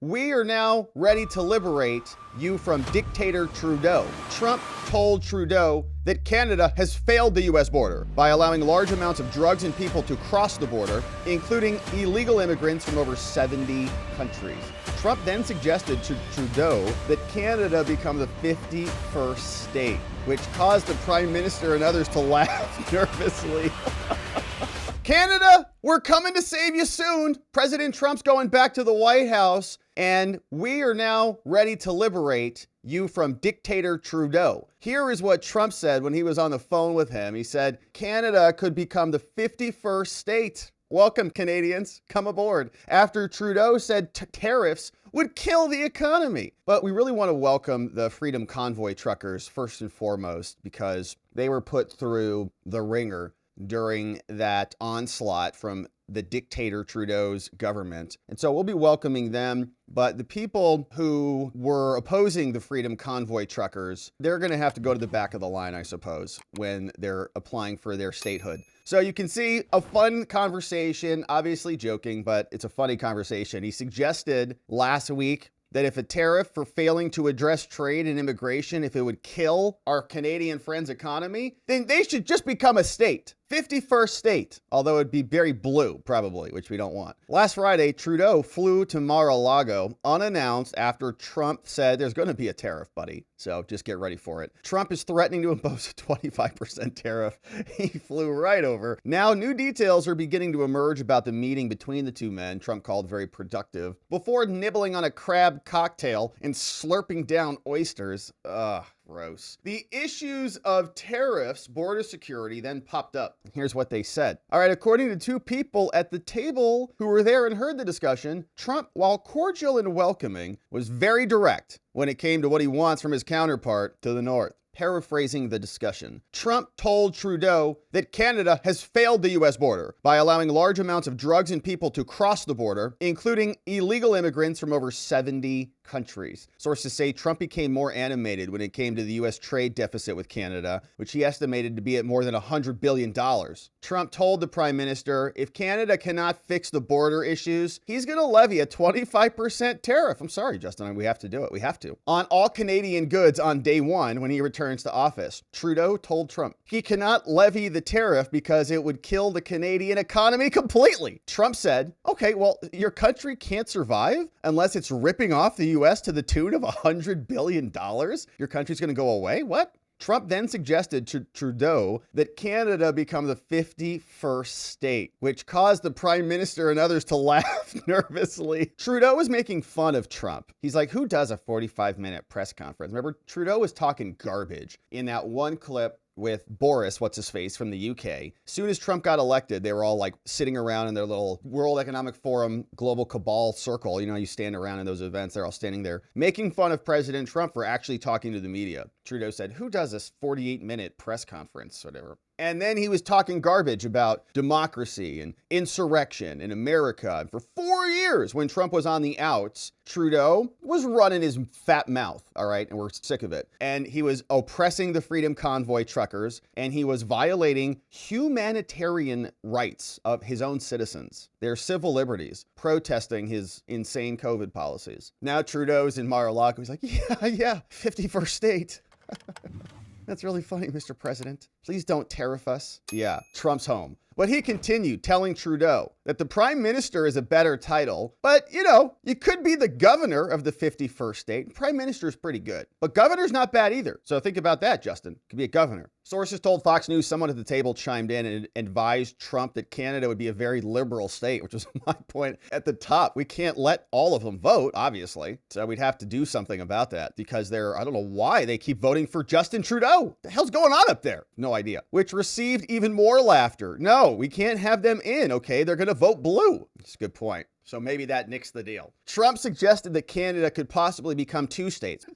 We are now ready to liberate you from dictator Trudeau. Trump told Trudeau that Canada has failed the U.S. border by allowing large amounts of drugs and people to cross the border, including illegal immigrants from over 70 countries. Trump then suggested to Trudeau that Canada become the 51st state, which caused the Prime Minister and others to laugh nervously. Canada, we're coming to save you soon. President Trump's going back to the White House, and we are now ready to liberate you from dictator Trudeau. Here is what Trump said when he was on the phone with him. He said, Canada could become the 51st state. Welcome, Canadians. Come aboard. After Trudeau said tariffs would kill the economy. But we really want to welcome the Freedom Convoy truckers first and foremost, because they were put through the ringer during that onslaught from the dictator Trudeau's government. And so we'll be welcoming them. But the people who were opposing the Freedom Convoy truckers, they're going to have to go to the back of the line, I suppose, when they're applying for their statehood. So you can see a fun conversation, obviously joking, but it's a funny conversation. He suggested last week that if a tariff for failing to address trade and immigration, if it would kill our Canadian friends' economy, then they should just become a state. 51st state, although it'd be very blue, probably, which we don't want. Last Friday, Trudeau flew to Mar-a-Lago unannounced after Trump said there's going to be a tariff, buddy. So just get ready for it. Trump is threatening to impose a 25% tariff. He flew right over. Now, new details are beginning to emerge about the meeting between the two men, Trump called very productive, before nibbling on a crab cocktail and slurping down oysters. Ugh. Gross. The issues of tariffs, border security then popped up. Here's what they said. All right, according to two people at the table who were there and heard the discussion, Trump, while cordial and welcoming, was very direct when it came to what he wants from his counterpart to the north. Paraphrasing the discussion, Trump told Trudeau that Canada has failed the U.S. border by allowing large amounts of drugs and people to cross the border, including illegal immigrants from over 70 countries. Sources say Trump became more animated when it came to the U.S. trade deficit with Canada, which he estimated to be at more than $100 billion. Trump told the Prime Minister if Canada cannot fix the border issues, he's going to levy a 25% tariff. I'm sorry, Justin, we have to do it. We have to. On all Canadian goods on day one when he returns to office. Trudeau told Trump he cannot levy the tariff because it would kill the Canadian economy completely. Trump said, okay, well, your country can't survive unless it's ripping off the U.S. to the tune of $100 billion. Your country's going to go away? What? Trump then suggested to Trudeau that Canada become the 51st state, which caused the Prime Minister and others to laugh nervously. Trudeau was making fun of Trump. He's like, who does a 45-minute press conference? Remember, Trudeau was talking garbage in that one clip with Boris, what's-his-face, from the UK. As soon as Trump got elected, they were all like sitting around in their little World Economic Forum global cabal circle. You know, you stand around in those events, they're all standing there making fun of President Trump for actually talking to the media. Trudeau said, who does this 48-minute press conference, whatever? And then he was talking garbage about democracy and insurrection in America. And for 4 years, when Trump was on the outs, Trudeau was running his fat mouth, all right? And we're sick of it. And he was oppressing the Freedom Convoy truckers, and he was violating humanitarian rights of his own citizens, their civil liberties, protesting his insane COVID policies. Now Trudeau's in Mar-a-Lago. He's like, yeah, 51st state. That's really funny, Mr. President. Please don't tariff us. Yeah, Trump's home. But he continued telling Trudeau that the Prime Minister is a better title, but you know, you could be the governor of the 51st state. Prime Minister is pretty good, but governor's not bad either. So think about that, Justin. Could be a governor. Sources told Fox News someone at the table chimed in and advised Trump that Canada would be a very liberal state, which was my point at the top. We can't let all of them vote, obviously. So we'd have to do something about that because I don't know why they keep voting for Justin Trudeau. What the hell's going on up there? No idea. Which received even more laughter. No, we can't have them in, okay? They're going to vote blue. That's a good point. So maybe that nixed the deal. Trump suggested that Canada could possibly become two states.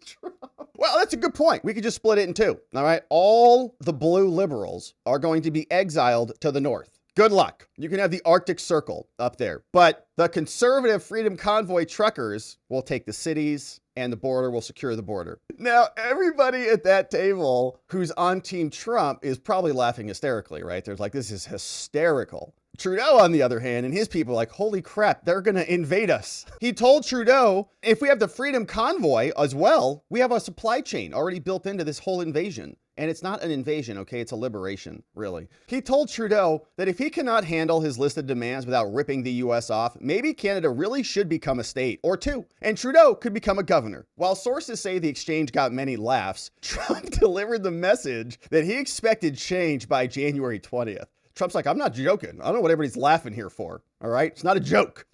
Well, that's a good point. We could just split it in two. All right. All the blue liberals are going to be exiled to the north. Good luck. You can have the Arctic Circle up there. But the conservative Freedom Convoy truckers will take the cities and the border will secure the border. Now, everybody at that table who's on Team Trump is probably laughing hysterically, right? There's like, this is hysterical. Trudeau, on the other hand, and his people like, holy crap, they're going to invade us. He told Trudeau, if we have the Freedom Convoy as well, we have a supply chain already built into this whole invasion. And it's not an invasion, okay? It's a liberation, really. He told Trudeau that if he cannot handle his listed demands without ripping the US off, maybe Canada really should become a state or two, and Trudeau could become a governor. While sources say the exchange got many laughs, Trump delivered the message that he expected change by January 20th. Trump's like, I'm not joking. I don't know what everybody's laughing here for, all right? It's not a joke.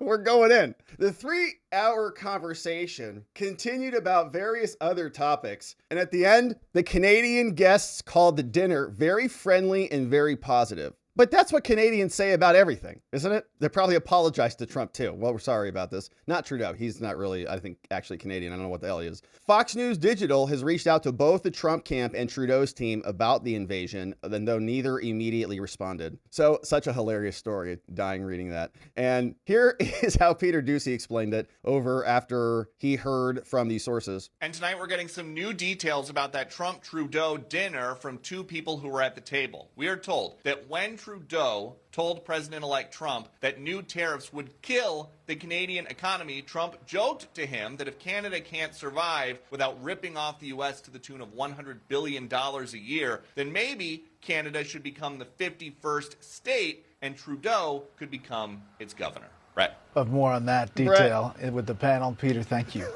We're going in. The 3-hour conversation continued about various other topics. And at the end, the Canadian guests called the dinner very friendly and very positive. But that's what Canadians say about everything, isn't it? They probably apologized to Trump too. Well, we're sorry about this. Not Trudeau. He's not really, I think, actually Canadian. I don't know what the hell he is. Fox News Digital has reached out to both the Trump camp and Trudeau's team about the invasion, though neither immediately responded. So such a hilarious story. Dying reading that. And here is how Peter Doocy explained it over after he heard from these sources. And tonight we're getting some new details about that Trump-Trudeau dinner from two people who were at the table. We are told that when Trudeau told President-elect Trump that new tariffs would kill the Canadian economy, Trump joked to him that if Canada can't survive without ripping off the U.S. to the tune of $100 billion a year, then maybe Canada should become the 51st state and Trudeau could become its governor. Brett. But more on that detail with the panel. Peter, thank you.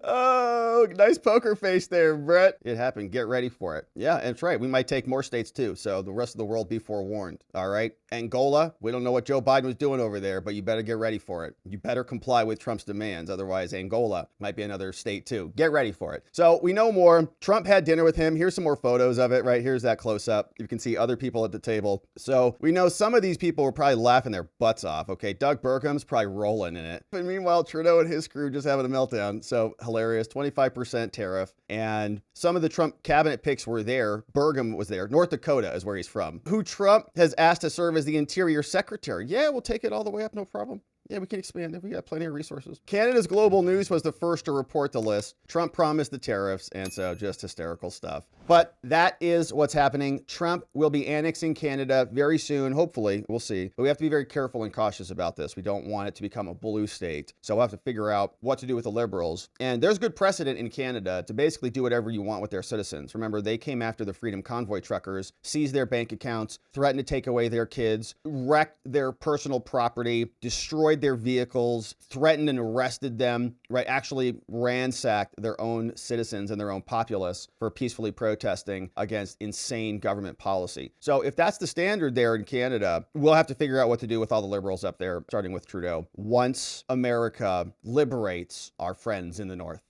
Oh, nice poker face there, Brett. It happened. Get ready for it. Yeah, that's right. We might take more states too. So the rest of the world be forewarned. All right. Angola, we don't know what Joe Biden was doing over there, but you better get ready for it. You better comply with Trump's demands. Otherwise, Angola might be another state too. Get ready for it. So we know more. Trump had dinner with him. Here's some more photos of it, right? Here's that close up. You can see other people at the table. So we know some of these people were probably laughing their butts off. Okay. Doug Burgum's probably rolling in it. But meanwhile, Trudeau and his crew just having a meltdown. So hilarious. 25% tariff. And some of the Trump cabinet picks were there. Burgum was there. North Dakota is where he's from, who Trump has asked to serve as the Interior Secretary. Yeah, we'll take it all the way up. No problem. Yeah, we can expand it. We got plenty of resources. Canada's Global News was the first to report the list. Trump promised the tariffs, and so just hysterical stuff. But that is what's happening. Trump will be annexing Canada very soon, hopefully. We'll see. But we have to be very careful and cautious about this. We don't want it to become a blue state. So we'll have to figure out what to do with the Liberals. And there's good precedent in Canada to basically do whatever you want with their citizens. Remember, they came after the Freedom Convoy truckers, seized their bank accounts, threatened to take away their kids, wrecked their personal property, destroyed their vehicles, threatened and arrested them, right? Actually ransacked their own citizens and their own populace for peacefully protesting against insane government policy. So if that's the standard there in Canada, we'll have to figure out what to do with all the Liberals up there, starting with Trudeau, once America liberates our friends in the North.